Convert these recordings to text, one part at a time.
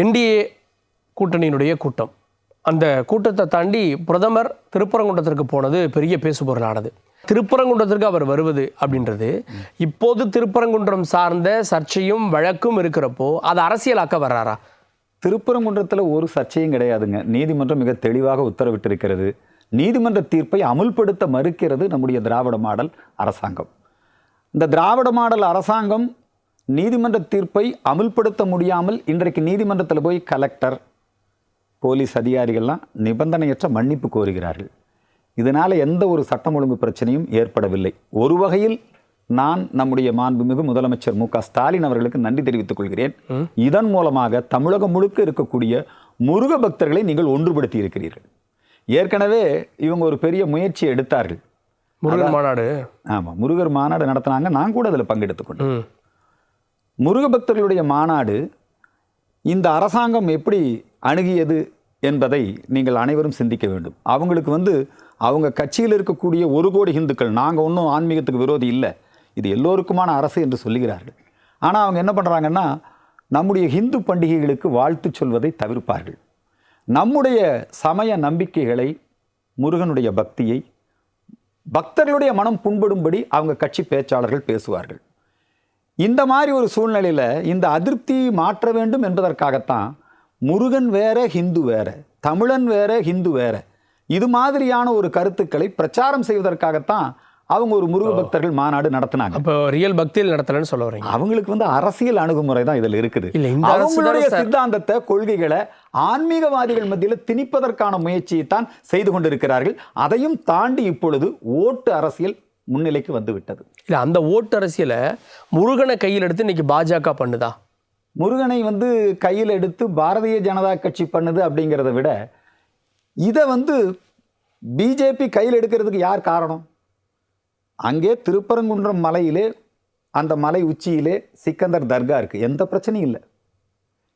NDA கூட்டணியினுடைய கூட்டம். அந்த கூட்டத்தை தாண்டி பிரதமர் திருப்பரங்குன்றத்திற்கு போனது பெரிய பேசுபொருளானது. திருப்பரங்குன்றத்திற்கு அவர் வருவது அப்படின்றது இப்போது திருப்பரங்குன்றம் சார்ந்த சர்ச்சையும் வழக்கும் இருக்கிறப்போ அது அரசியலாக்க வர்றாரா? திருப்பரங்குன்றத்தில் ஒரு சர்ச்சையும் கிடையாதுங்க. நீதிமன்றம் மிக தெளிவாக உத்தரவிட்டிருக்கிறது. நீதிமன்ற தீர்ப்பை அமுல்படுத்த மறுக்கிறது நம்முடைய திராவிட மாடல் அரசாங்கம். இந்த திராவிட மாடல் அரசாங்கம் நீதிமன்ற தீர்ப்பை அமுல்படுத்த முடியாமல் இன்றைக்கு நீதிமன்றத்தில் போய் கலெக்டர், போலீஸ் அதிகாரிகள்லாம் நிபந்தனையற்ற மன்னிப்பு கோருகிறார்கள். இதனால் எந்த ஒரு சட்டம் ஒழுங்கு பிரச்சனையும் ஏற்படவில்லை. ஒரு வகையில் நான் நம்முடைய மாண்புமிகு முதலமைச்சர் மு க ஸ்டாலின் அவர்களுக்கு நன்றி தெரிவித்துக் கொள்கிறேன். இதன் மூலமாக தமிழகம் முழுக்க இருக்கக்கூடிய முருக பக்தர்களை நீங்கள் ஒன்றுபடுத்தி இருக்கிறீர்கள். ஏற்கனவே இவங்க ஒரு பெரிய முயற்சியை எடுத்தார்கள். முருகர் மாநாடு. ஆமாம், முருகர் மாநாடு நடத்தினாங்க. நான் கூட அதில் பங்கெடுத்துக்கொண்டேன். முருக பக்தர்களுடைய மாநாடு இந்த அரசாங்கம் எப்படி அணுகியது என்பதை நீங்கள் அனைவரும் சிந்திக்க வேண்டும். அவங்களுக்கு அவங்க கட்சியில் இருக்கக்கூடிய 1 கோடி இந்துக்கள், நாங்கள் ஒன்றும் ஆன்மீகத்துக்கு விரோதி இல்லை, இது எல்லோருக்குமான அரசு என்று சொல்லுகிறார்கள். ஆனால் அவங்க என்ன பண்ணுறாங்கன்னா, நம்முடைய இந்து பண்டிகைகளுக்கு வாழ்த்து சொல்வதை தவிர்ப்பார்கள். நம்முடைய சமய நம்பிக்கைகளை, முருகனுடைய பக்தியை பக்தர்களுடைய மனம் புண்படும்படி அவங்க கட்சி பேச்சாளர்கள் பேசுவார்கள். இந்த மாதிரி ஒரு சூழ்நிலையில் இந்த அதிருப்தியை மாற்ற வேண்டும் என்பதற்காகத்தான் முருகன் வேற ஹிந்து வேற, தமிழன் வேற ஹிந்து வேற, இது மாதிரியான ஒரு கருத்துக்களை பிரச்சாரம் செய்வதற்காகத்தான் அவங்க ஒரு முருக பக்தர்கள் மாநாடு நடத்தினாங்க. அப்போ ரியல் பக்தியில் நடத்தலன்னு சொல்ல வரீங்க. அவங்களுக்கு அரசியல் அணுகுமுறை தான் இதில் இருக்குது. அவங்களுடைய சித்தாந்தத்தை, கொள்கைகளை ஆன்மீகவாதிகள் மத்தியில் திணிப்பதற்கான முயற்சியை தான் செய்து கொண்டிருக்கிறார்கள். அதையும் தாண்டி இப்பொழுது ஓட்டு அரசியல் முன்னிலைக்கு வந்து விட்டது. இல்லை, அந்த ஓட்டு அரசியலை முருகனை கையில் எடுத்து இன்னைக்கு பாஜக பண்ணுதா? முருகனை கையில் எடுத்து பாரதிய ஜனதா கட்சி பண்ணுது அப்படிங்கிறத விட இதை பிஜேபி கையில் எடுக்கிறதுக்கு யார் காரணம்? அங்கே திருப்பரங்குன்றம் மலையிலே, அந்த மலை உச்சியிலே சிக்கந்தர் தர்கா இருக்குது. எந்த பிரச்சனையும் இல்லை.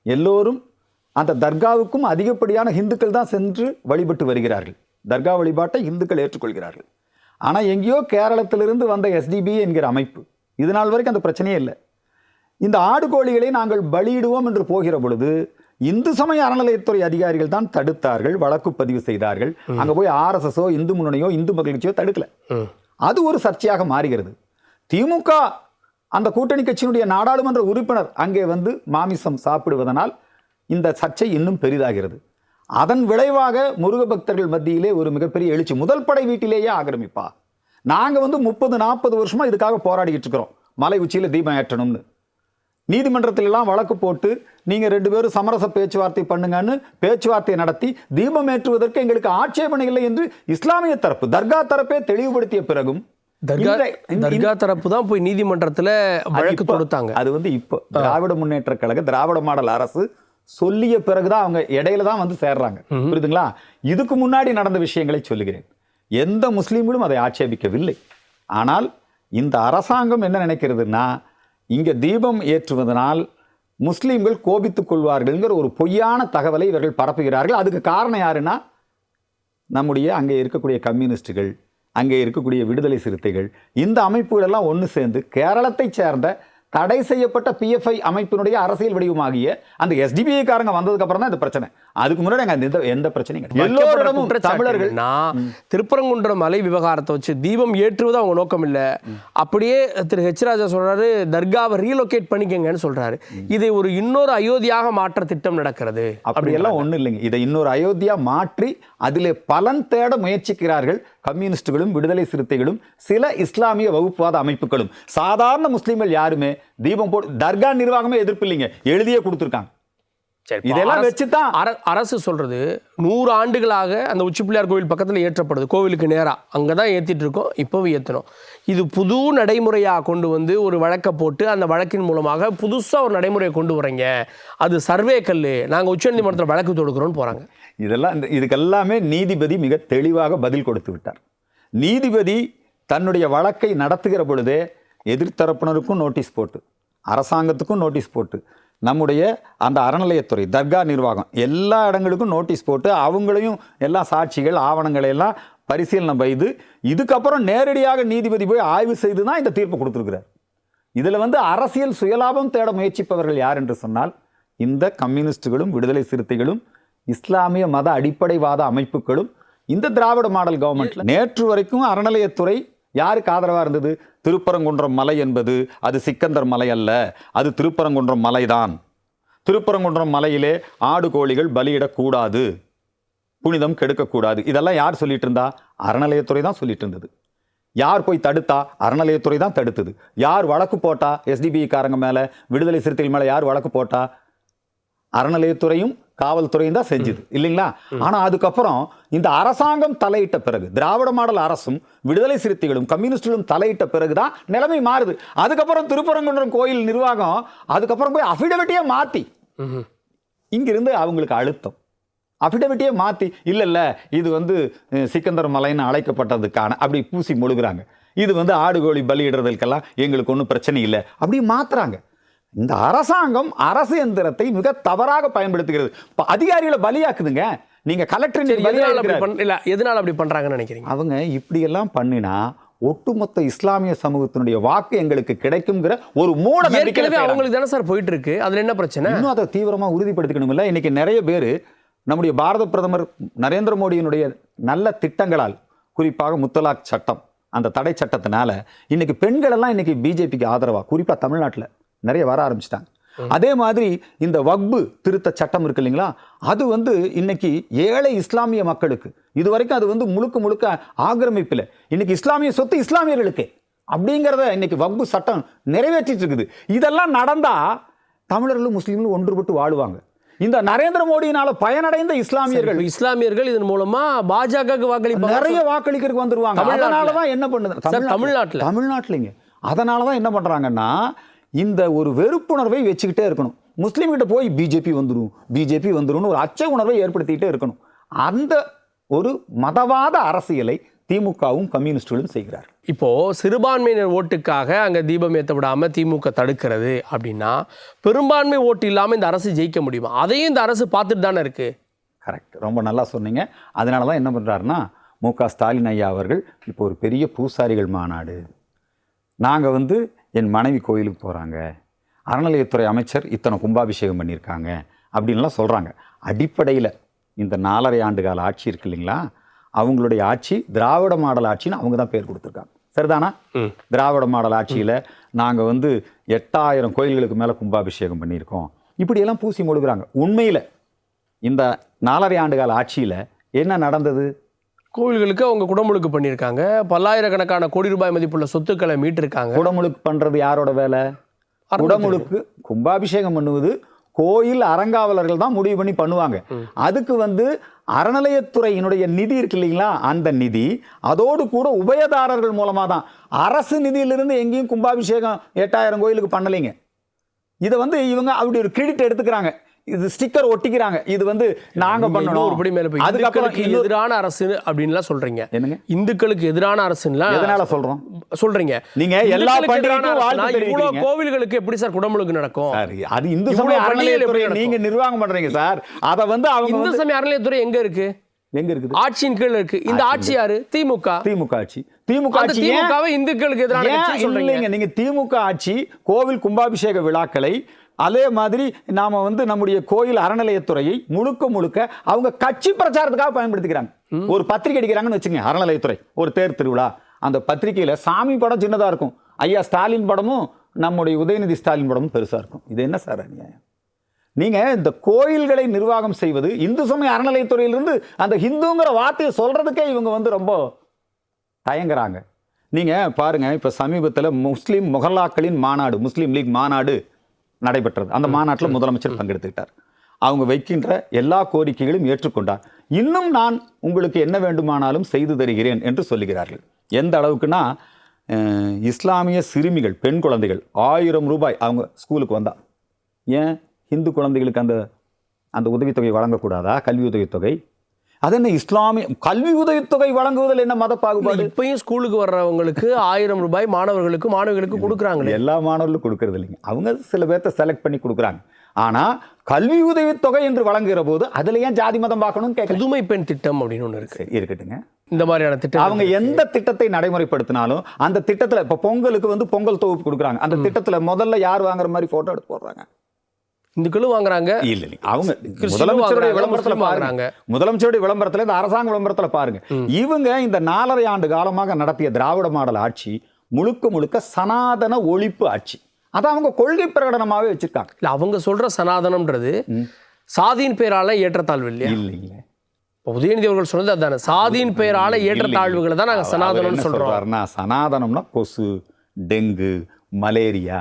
எல்லோரும் அந்த தர்காவுக்கும் அதிகப்படியான இந்துக்கள் தான் சென்று வழிபட்டு வருகிறார்கள். தர்கா வழிபாட்டை இந்துக்கள் ஏற்றுக்கொள்கிறார்கள். ஆனால் எங்கேயோ கேரளத்திலிருந்து வந்த எஸ்டிபி என்கிற அமைப்பு, இது நாள் வரைக்கும் அந்த பிரச்சனையே இல்லை. இந்த ஆடு கோழிகளை நாங்கள் பலியிடுவோம் என்று போகிற பொழுது இந்து சமய அறநிலையத்துறை அதிகாரிகள் தான் தடுத்தார்கள், வழக்கு பதிவு செய்தார்கள். அங்கே போய் RSSஓ, இந்து முன்னணியோ, இந்து மக்கள் கட்சியோ தடுக்கல. அது ஒரு சர்ச்சையாக மாறுகிறது. திமுக அந்த கூட்டணி கட்சியினுடைய நாடாளுமன்ற உறுப்பினர் அங்கே மாமிசம் சாப்பிடுவதனால் இந்த சர்ச்சை இன்னும் பெரிதாகிறது. அதன் விளைவாக முருக பக்தர்கள் மத்தியிலே ஒரு மிகப்பெரிய எழுச்சி. முதல் படை வீட்டிலேயே ஆக்கிரமிப்பா, நாங்கள் 30-40 வருஷமா இதுக்காக போராடிக்கிட்டு இருக்கிறோம், மலை உச்சியில் தீபம் ஏற்றணும்னு. நீதிமன்றத்திலெல்லாம் வழக்கு போட்டு நீங்கள் 2 பேரும் சமரச பேச்சுவார்த்தை பண்ணுங்கன்னு பேச்சுவார்த்தை நடத்தி தீபம் ஏற்றுவதற்கு எங்களுக்கு ஆட்சேபனை இல்லை என்று இஸ்லாமிய தரப்பு, தர்கா தரப்பே தெளிவுபடுத்திய பிறகும் தர்கா தரப்பு தான் போய் நீதிமன்றத்தில் வழக்கு தொடுத்தாங்க. அது இப்போ திராவிட முன்னேற்ற கழக, திராவிட மாடல் அரசு சொல்லிய பிறகுதான் அவங்க இடையில தான் சேர்றாங்க. புரியுதுங்களா? இதுக்கு முன்னாடி நடந்த விஷயங்களை சொல்லுகிறேன். எந்த முஸ்லீம்களும் அதை ஆட்சேபிக்கவில்லை. ஆனால் இந்த அரசாங்கம் என்ன நினைக்கிறதுனா, இங்கே தீபம் ஏற்றுவதனால் முஸ்லீம்கள் கோபித்துக் கொள்வார்கள்ங்கிற ஒரு பொய்யான தகவலை இவர்கள் பரப்புகிறார்கள். அதுக்கு காரணம் யாருன்னா, நம்முடைய அங்கே இருக்கக்கூடிய கம்யூனிஸ்டுகள், அங்கே இருக்கக்கூடிய விடுதலை சிறுத்தைகள், இந்த அமைப்புகளெல்லாம் ஒன்று சேர்ந்து கேரளத்தை சேர்ந்த தடை செய்யப்பட்ட PFI அமைப்பினுடைய அரசியல் வடிவமாகிய அந்த SDPI காரங்க வந்ததுக்கு அப்புறம் தான் இந்த பிரச்சனை. அதுக்கு முன்னாடி எந்த பிரச்சனையும் எல்லோரிடமும் தமிழர்கள். திருப்பரங்குன்றம் மலை விவகாரத்தை வச்சு தீபம் ஏற்றுவது அவங்க நோக்கம் இல்லை. அப்படியே திரு H. ராஜா சொல்றாரு, தர்காவை ரீலோகேட் பண்ணிக்கங்கன்னு சொல்றாரு. இதை ஒரு இன்னொரு அயோத்தியாக மாற்ற திட்டம் நடக்கிறது. அப்படியெல்லாம் ஒன்றும் இல்லைங்க. இதை இன்னொரு அயோத்தியா மாற்றி அதிலே பலன் தேட முயற்சிக்கிறார்கள் கம்யூனிஸ்டுகளும், விடுதலை சிறுத்தைகளும், சில இஸ்லாமிய வகுப்புவாத அமைப்புகளும். சாதாரண முஸ்லீம்கள் யாருமே தீபம் போட்டு தர்கா நிர்வாகமே எதிர்ப்பு இல்லைங்க, எழுதியே கொடுத்துருக்காங்க. இதெல்லாம் வச்சுதான் அரசு சொல்றது 100 ஆண்டுகளாக அந்த உச்சி பிள்ளையார் கோவில் பக்கத்தில் ஏற்றப்படுது, கோவிலுக்கு நேரா அங்கதான் ஏத்திட்டு இருக்கோம், இப்பவும் ஏத்தணும். இது புது நடைமுறையாக கொண்டு ஒரு வழக்கை போட்டு அந்த வழக்கின் மூலமாக புதுசா ஒரு நடைமுறையை கொண்டு வரீங்க, அது சர்வே கல்லு, நாங்க உச்சநீதிமன்றத்தில் வழக்கு தொடுக்கிறோம்னு போறாங்க. இதுக்கெல்லாமே நீதிபதி மிக தெளிவாக பதில் கொடுத்து விட்டார். நீதிபதி தன்னுடைய வழக்கை நடத்துகிற பொழுதே எதிர்த்தரப்பினருக்கும் நோட்டீஸ் போட்டு, அரசாங்கத்துக்கும் நோட்டீஸ் போட்டு, நம்முடைய அந்த அறநிலையத்துறை, தர்கா நிர்வாகம் எல்லா இடங்களுக்கும் நோட்டீஸ் போட்டு அவங்களையும் எல்லா சாட்சிகள், ஆவணங்களை எல்லாம் பரிசீலனை செய்து இதுக்கப்புறம் நேரடியாக நீதிபதி போய் ஆய்வு செய்து தான் இந்த தீர்ப்பு கொடுத்துருக்கிறார். இதில் அரசியல் சுயலாபம் தேட முயற்சிப்பவர்கள் யார் என்று சொன்னால் இந்த கம்யூனிஸ்டுகளும் விடுதலை சிறுத்தைகளும் இஸ்லாமிய மத அடிப்படைவாத அமைப்புகளும் இந்த திராவிட மாடல் கவர்மெண்ட்ல நேற்று வரைக்கும் அறநிலையத்துறை யாருக்கு ஆதரவா இருந்தது? திருப்பரங்குன்றம் மலை என்பது அது சிக்கந்தர் மலை அல்ல, அது திருப்பரங்குன்றம் மலைதான். திருப்பரங்குன்றம் மலையிலே ஆடு கோழிகள் பலியிடக்கூடாது, புனிதம் கெடுக்கக்கூடாது. இதெல்லாம் யார் சொல்லிட்டு இருந்தா? அறநிலையத்துறை தான் சொல்லிட்டு இருந்தது. யார் போய் தடுத்தா? அறநிலையத்துறை தான் தடுத்தது. யார் வழக்கு போட்டா? எஸ்டிபி காரங்க மேல, விடுதலை சிறுத்தைகள் மேல யார் வழக்கு போட்டா? அறநிலையத்துறையும் காவல்துறையும் தான் செஞ்சுது இல்லைங்களா? ஆனா அதுக்கப்புறம் இந்த அரசாங்கம் தலையிட்ட பிறகு, திராவிட மாடல் அரசும் விடுதலை சிறுத்தைகளும் கம்யூனிஸ்டுகளும் தலையிட்ட பிறகுதான் நிலைமை மாறுது. அதுக்கப்புறம் திருப்பரங்குன்றம் கோயில் நிர்வாகம் அதுக்கப்புறம் போய் அபிடவிட்டியே மாத்தி, இங்கிருந்து அவங்களுக்கு அழுத்தம், அபிடவிட்டியே மாத்தி இல்ல இது சிக்கந்தர் மலைன்னு அழைக்கப்பட்டதுக்கான அப்படி பூசி மொழுகுறாங்க. இது ஆடு கோழி பலியிடுறதுக்கெல்லாம் எங்களுக்கு ஒன்றும் பிரச்சனை இல்லை அப்படி மாத்துறாங்க. இந்த அரசாங்கம் அரசு எந்திரத்தை மிக தவறாக பயன்படுத்துகிறது. அதிகாரிகளை பலியாக்குதுங்க. நீங்க கலெக்டர் எதனால அப்படி பண்றாங்கன்னு நினைக்கிறீங்க? அவங்க இப்படி எல்லாம் பண்ணினா ஒட்டுமொத்த இஸ்லாமிய சமூகத்தினுடைய வாக்கு எங்களுக்கு கிடைக்கும்ங்கிற ஒரு மூட நம்பிக்கை அவங்களுக்கு தானே சார் போயிட்டு இருக்கு. அதுல என்ன பிரச்சனை? இன்னும் அதை தீவிரமா உறுதிப்படுத்திக்கணும். இல்ல இன்னைக்கு நிறைய பேர் நம்முடைய பாரத பிரதமர் நரேந்திர மோடியினுடைய நல்ல திட்டங்களால், குறிப்பாக முத்தலாக் சட்டம், அந்த தடை சட்டத்தினால இன்னைக்கு பெண்கள் எல்லாம் இன்னைக்கு பிஜேபிக்கு ஆதரவா குறிப்பா தமிழ்நாட்டில் நிறைய வர ஆரம்பிச்சிட்டாங்க. அதே மாதிரி இந்த வக்பு திருத்த சட்டம் இருக்கு இல்லைங்களா, அது இன்னைக்கு ஏழை இஸ்லாமிய மக்களுக்கு இதுவரைக்கும் அது முழுக்க முழுக்க ஆக்கிரமிப்பில், இன்னைக்கு இஸ்லாமிய சொத்து இஸ்லாமியர்களுக்கு அப்படிங்கிறத இன்னைக்கு வக்பு சட்டம் நிறைவேற்றிட்டு இருக்குது. இதெல்லாம் நடந்தா தமிழர்களும் முஸ்லீம்களும் ஒன்றுபட்டு வாழுவாங்க. இந்த நரேந்திர மோடியினால பயனடைந்த இஸ்லாமியர்கள் இதன் மூலமா பாஜக நிறைய வாக்களிக்கிறதுக்கு வந்துருவாங்க. அதனாலதான் என்ன பண்ணுது தமிழ்நாட்டிலங்க, அதனாலதான் என்ன பண்றாங்கன்னா இந்த ஒரு வெறுப்புணர்வை வச்சுக்கிட்டே இருக்கணும். முஸ்லீம் கிட்ட போய் பிஜேபி வந்துடும் ஒரு அச்ச உணர்வை ஏற்படுத்திக்கிட்டே இருக்கணும். அந்த ஒரு மதவாத அரசியலை திமுகவும் கம்யூனிஸ்டுகளும் செய்கிறார். இப்போ சிறுபான்மையினர் ஓட்டுக்காக அங்க தீபம் ஏற்ற விடாம திமுக தடுக்கிறது அப்படின்னா, பெரும்பான்மை ஓட்டு இல்லாம இந்த அரசு ஜெயிக்க முடியுமா? அதையும் இந்த அரசு பார்த்துட்டு தானே இருக்கு. கரெக்ட், ரொம்ப நல்லா சொன்னீங்க. அதனாலதான் என்ன பண்றாருன்னா மு.க. ஸ்டாலின் ஐயா அவர்கள் இப்போ ஒரு பெரிய பூசாரிகள் மாநாடு, நாங்க என் மனைவி கோயிலுக்கு போறாங்க, அறநிலையத்துறை அமைச்சர் இத்தனை கும்பாபிஷேகம் பண்ணியிருக்காங்க அப்படின்லாம் சொல்றாங்க. அடிப்படையில் இந்த 4.5 ஆண்டு கால ஆட்சி இருக்கு இல்லைங்களா, அவங்களுடைய ஆட்சி திராவிட மாடல் ஆட்சின்னு அவங்க தான் பேர் கொடுத்துருக்காங்க. சரிதானா? திராவிட மாடல் ஆட்சியில் நாங்கள் 8000 கோயில்களுக்கு மேலே கும்பாபிஷேகம் பண்ணியிருக்கோம் இப்படியெல்லாம் பூசி மொழுகிறாங்க. உண்மையில் இந்த 4.5 ஆண்டு கால ஆட்சியில் என்ன நடந்தது? கோவில்களுக்கு அவங்க குடமுழுக்கு பண்ணியிருக்காங்க, பல்லாயிரக்கணக்கான கோடி ரூபாய் மதிப்புள்ள சொத்துக்களை மீட்டிருக்காங்க. குடமுழுக்கு பண்ணுறது யாரோட வேலை? குடமுழுக்கு கும்பாபிஷேகம் பண்ணுவது கோயில் அறங்காவலர்கள் தான் முடிவு பண்ணி பண்ணுவாங்க. அதுக்கு அறநிலையத்துறையினுடைய நிதி இருக்கு இல்லைங்களா, அந்த நிதி அதோடு கூட உபயதாரர்கள் மூலமா தான், அரசு நிதியிலிருந்து எங்கேயும் கும்பாபிஷேகம் 8000 கோயிலுக்கு பண்ணலைங்க. இதை இவங்க அப்படி ஒரு கிரெடிட் எடுத்துக்கிறாங்க, இது ஸ்டிக்கர் ஒட்டிக்கிறாங்க, இது நாங்க பண்ணணும். ஒருபடி மேல போய் இந்துக்களுக்கு எதிரான அரசு அப்படின்லாம் சொல்றீங்க. என்னங்க இந்துக்களுக்கு எதிரான அரசுன்னா எதனால சொல்றீங்க? நீங்க எல்லா பண்டிகைக்கும் வாழ்த்து தெரிவிக்கிறீங்க. கோவில்களுக்கு எப்படி சார் குடமுழுக்கு நடக்கும்? அது இந்து சமய அறநிலையத்துறை நீங்க நிர்வாகம் பண்றீங்க சார். அத அவங்க இந்து சமய அறநிலையத்துறை எங்க இருக்கு? எங்க இருக்குது? ஆட்சியின் கீழ இருக்கு. இந்த ஆட்சி யாரு? திமுக ஆட்சி. திமுக ஆட்சி இந்துக்களுக்கு எதிரான சொல்றீங்க. நீங்க திமுக ஆட்சி கோவில் கும்பாபிஷேக விழாக்களை அதே மாதிரி நாம நம்முடைய கோயில் அறநிலையத்துறையை முழுக்க அவங்க கட்சி பிரச்சாரத்துக்காக பயன்படுத்திக்கிறாங்க. ஒரு பத்திரிகை அடிக்கிறாங்கன்னு வச்சுங்க, அறநிலையத்துறை ஒரு தேர் திருவிழா, அந்த பத்திரிகையில சாமி படம் சின்னதா இருக்கும், ஐயா ஸ்டாலின் படமும் நம்முடைய உதயநிதி ஸ்டாலின் படமும் பெருசா இருக்கும். இது என்ன சார் அநியாயம்? நீங்க இந்த கோயில்களை நிர்வாகம் செய்வது இந்து சமய அறநிலையத்துறையிலிருந்து அந்த ஹிந்துங்கிற வார்த்தையை சொல்றதுக்கே இவங்க ரொம்ப தயங்குறாங்க. நீங்க பாருங்க, இப்ப சமீபத்தில் முஸ்லீம் முகல்லாக்களின் மாநாடு, முஸ்லீம் லீக் மாநாடு நடைபெற்றது. அந்த மாநாட்டில் முதலமைச்சர் பங்கெடுத்துக்கிட்டார். அவங்க வைக்கின்ற எல்லா கோரிக்கைகளையும் ஏற்றுக்கொண்டார். இன்னும் நான் உங்களுக்கு என்ன வேண்டுமானாலும் செய்து தருகிறேன் என்று சொல்லுகிறார்கள். எந்த அளவுக்குன்னா, இஸ்லாமிய சிறுமிகள், பெண் குழந்தைகள் 1000 ரூபாய் அவங்க ஸ்கூலுக்கு வந்தா, ஏன் இந்து குழந்தைகளுக்கு அந்த உதவித்தொகை வழங்கக்கூடாதா? கல்வி உதவித்தொகை அது என்ன? இஸ்லாமிய கல்வி உதவித்தொகை வழங்குவதில் என்ன மத பாகுபாடு? இப்பயும் ஸ்கூலுக்கு வர்றவங்களுக்கு 1000 ரூபாய் மாணவர்களுக்கு கொடுக்குறாங்க. எல்லா மாணவர்களுக்கும் கொடுக்கறது இல்லைங்க, அவங்க சில பேர்த்த செலக்ட் பண்ணி கொடுக்குறாங்க. ஆனா கல்வி உதவித்தொகை என்று வழங்குகிற போது அதுல ஏன் ஜாதி மதம் பார்க்கணும் கேட்க. புதுமை பெண் திட்டம் அப்படின்னு ஒன்று இருக்கு. இருக்கட்டுங்க, இந்த மாதிரியான திட்டம் அவங்க எந்த திட்டத்தை நடைமுறைப்படுத்தினாலும் அந்த திட்டத்துல இப்ப பொங்கலுக்கு பொங்கல் தொகுப்பு கொடுக்குறாங்க. அந்த திட்டத்துல முதல்ல யார் வாங்குற மாதிரி போட்டோ எடுத்து போடுறாங்க? இந்துக்களும் வாங்குறாங்க, இல்ல அவங்க கிறிஸ்டியனும் முதலமைச்சருடைய வாங்குறாங்க, விளம்பரத்துல முஸ்லீம் பாருங்க, வாங்குறாங்க. முதலமைச்சருடைய விளம்பரத்துல, இந்த அரசாங்க விளம்பரத்துல பாருங்க, இவங்க இந்த 4.5 ஆண்டு காலமாக நடத்திய திராவிட மாடல் ஆட்சி முழுக்க முழுக்க சனாதன ஒழிப்பு ஆட்சி. அதை அவங்க கொள்கை பிரகடனமாவே வச்சிருக்காங்க. இல்ல அவங்க சொல்ற சனாதனம்ன்றது சாதியின் பேரால ஏற்றத்தாழ்வு இல்லையா? இல்லைங்க, இப்ப உதயநிதி அவர்கள் சொன்னது அதானே, சாதியின் பெயரால ஏற்றத்தாழ்வுகளை தான் நாங்க சனாதனம்னு சொல்றோம். சனாதனம்னா கொசு, டெங்கு, மலேரியா.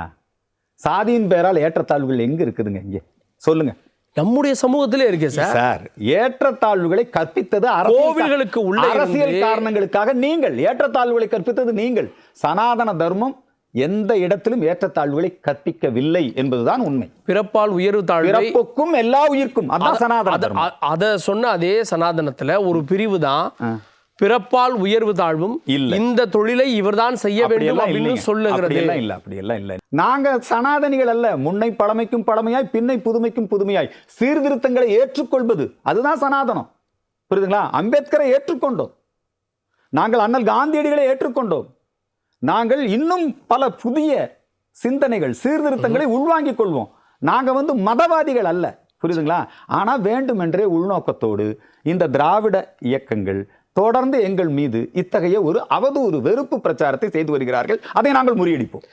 சாதியின் பெயரால் ஏற்றத்தாழ்வுகள் எங்க இருக்குதுங்க? இங்க சொல்லுங்க. நம்முடைய சமூகத்திலே இருக்கே சார். சார், ஏற்றத்தாழ்வுகளை கற்பித்தது கோவில்களுக்கு உள்ள அரசியல் காரணங்களுக்காக நீங்கள் ஏற்றத்தாழ்வுகளை கற்பித்தது நீங்கள். சனாதன தர்மம் எந்த இடத்திலும் ஏற்றத்தாழ்வுகளை கற்பிக்கவில்லை என்பதுதான் உண்மை. பிறப்பால் உயர்வு தாழ்வு, பிறப்புக்கும் எல்லா உயிர்க்கும், அதான் சனாதன தர்மம். அத சொன்ன அதே சனாதனத்துல ஒரு பிரிவு தான் பிறப்பால் உயர்வு தாழ்வும் இல்ல. இந்த தொழிலை இவர்தான் செய்ய வேண்டும் அப்படின்னு சொல்லுகிறது. அப்படியெல்லாம் இல்ல. நாங்க சனாதனிகள் அல்ல. முன்னை பழமைக்கும் பழமையாய், பின்னை புதுமைக்கும் புதுமையாய் சீர்திருத்தங்களை ஏற்றுக்கொள்வது அதுதான் சனாதனம். புரியுதுங்களா? அம்பேத்கரை ஏற்றுக்கொண்டோம், நாங்கள் அண்ணல் காந்தியடிகளை ஏற்றுக்கொண்டோம், நாங்கள் இன்னும் பல புதிய சிந்தனைகள், சீர்திருத்தங்களை உள்வாங்கிக் கொள்வோம். நாங்க மதவாதிகள் அல்ல. புரியுதுங்களா? ஆனா வேண்டுமென்றே உள்நோக்கத்தோடு இந்த திராவிட இயக்கங்கள் தொடர்ந்து எங்கள் மீது இத்தகைய ஒரு அவதூறு, வெறுப்பு பிரச்சாரத்தை செய்து வருகிறார்கள். அதை நாங்கள் முறியடிப்போம்.